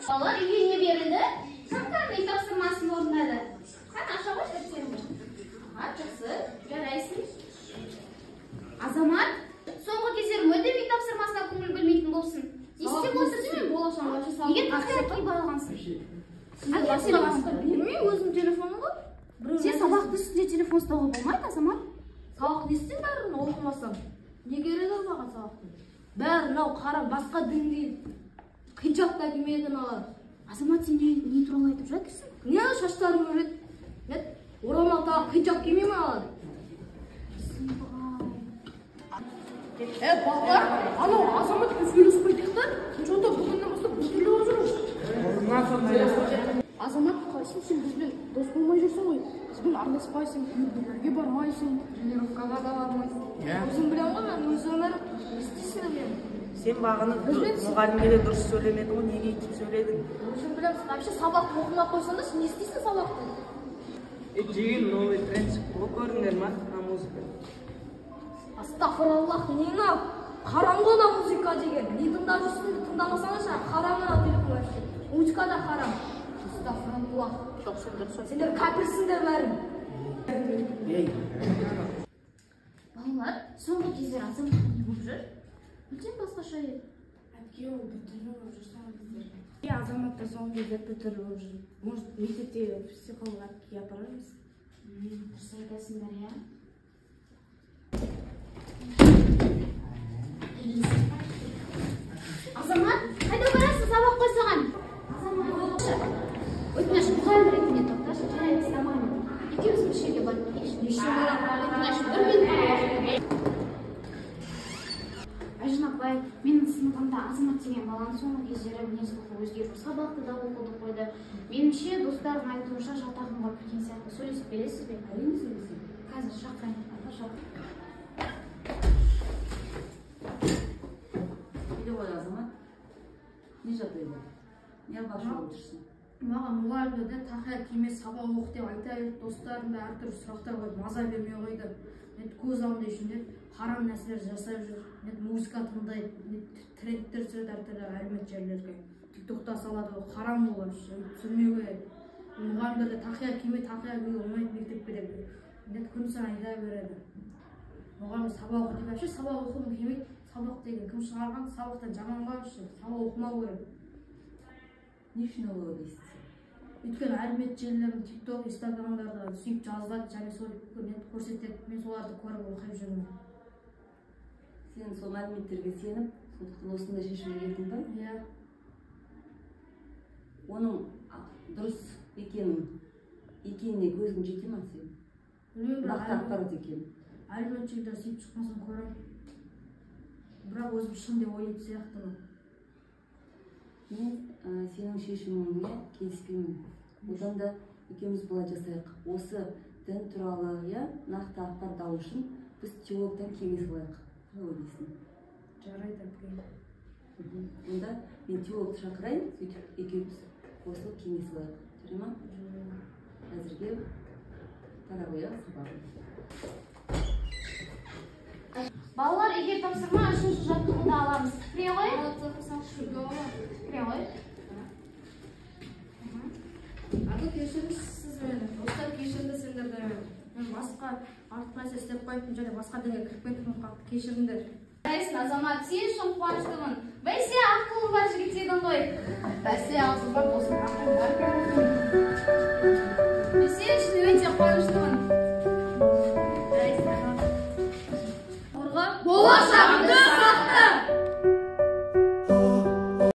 Балалар үйіне берілді. Шаққанның тапсырмасын орындады. Қан аша қош өтсеңді. Жақсы, жарайсың. Азамат, соңғы кездері мүлде үй тапсырмасына көңіл бөлмейтін болсын. Естеп отырсың мен болашағым вообще сабақ. Неге тақия киіп алғансың? Бермей өзім телефоны ғой. Сен сабақты үстінде телефон ұстауға болмайды, Азамат. Сабақты естің бәрін оқымасам. Не керек маған сабақты? Бәрі мынау қара басқа дінге хиджаб та кимеген алар. Азамат, сен не туралы айтып жатырсың? Не шаштарым өрет? Орамал тағып хиджаб кимейме алар? Балалар, анау Азаматпен сөйлеспей тектар. Сонда бүгіннен бастап біртүрлі болып жүрміз. Азамат, қалайсың, сен бізбен дос болмай жүрсің ғой. Бізбен араласпайсың, үйірге бармайсың, тренировкаға да бармайсың. Өзің білем ғой, мен өз өмірім істейсің мен. Сен бағаны мұғалімге де дұрыс сөйлемедің ғой, неге өйтіп сөйледің? Өзің білем, сен вообще сабақты оқымай қойсаң да, сен не істейсің сабақты? Деген новый тренд шықты ғой, көрдіңдер ма, музыка? Астағфираллах, не мынау? Қараңғы ана музыка деген. Не тыңдап жүрсің, тыңдамасаңызшы, харам ана телефон вообще. Музыка да харам. Астағфираллах. Сендер кәпірсіңдер бәрін. Балалар, соңғы кездері Азамат не болып жүр? Мүлдем басқаша еді. Әпке, ол біртүрлі болып жүр соңғы кездері. Азамат та соңғы кездері біртүрлі болып жүр. Может, мектепте психолог әпкеге апарамыз? Дұрыс айтасыңдар, иә. Азамат, қайда барасың, сабақ қой саған? Азамат, өтініш, мұғалім ретінде тоқташы, жарайды істамаймын. Екеуміз бір жерге барып келейікші. Өтініш, бір минут Айжан апай, менің сыныпымда Азамат деген баланың соңғы кездері мінез-құлқы өзгеріп, сабақты да оқуды қойды. Меніңше, достардың айтуынша жатағымға кірген сияқты. Сөйлесіп бересіз бе? Әрине сөйлесем. Қазір шақырайын. Үйде ғой Азамат. Не жағдайда? Не алғашқы болып жүрсің? Маған мұғалімді тақия киме сабақ оқы деп айта берді, достарым да әртүрлі сұрақтар қойып маза бермей қойды. Көз алдымда ішінде харам нәрселер жасап жүр, музыка тыңдайды, трендтер түсіреді әртүрлі әлеуметтік жерлерге. Тиктокта салады, харам болады, түсірмеу керек. Мұғалімдерде тақия киме тақия кию болмайды мектепке деп. Күн сайын айта береді. Мұғалім сабақ оқы деп, сабақ оқығым келмейді. Сабақ деген кім шығарған? Сабақтан жаман ғой, сабақ оқымау керек. Не үшін олай дейсіз? Өйткені әлеуметтік желілердің TikTok, Instagramдарда сүйіп жазылады, және сол көрсетеді. Мен соларды көріп оқып жүрмін. Сен сол мәліметтерге сеніп, сондықтан осындай шешімге келдің ба? Иә. Оның дұрыс екеніне көзің жете ма сен? Нақты ақпарат екен. Әлеуметтік желілер сөйтіп шықмасын көремін. Бірақ өзім шын деп ойлайтын сияқтымын. Мен сенің шешіміңе келіспеймін. Одан да екеуміз былай жасайық. Осы дін туралы нақты ақпарат алу үшін біз теологтан кеңес алайық. Қалай ойлайсың? Жарайды әпке. Онда мен теологты шақырайын, сөйтіп екеуміз қосылып кеңес алайық. Жарай ма? Әзірге тара қояйық сабағын. Балалар, егер тапсырма үшінші жаттығуды аламыз. Кіре ғой? Кіре ғой? Аты кешіріңіз сіз мені. Достар кешірді сендерді мен. Мен басқа артық нәрсе істеп қойыппын, және басқа дінге кіріп кеттім, кешіріңдер. Жарайсың, Азамат, сен үшін қуаныштымын. Бәсе, ақылың бар жігіт едің ғой. Бәсе, ақыл бар болсын, ақыл бар.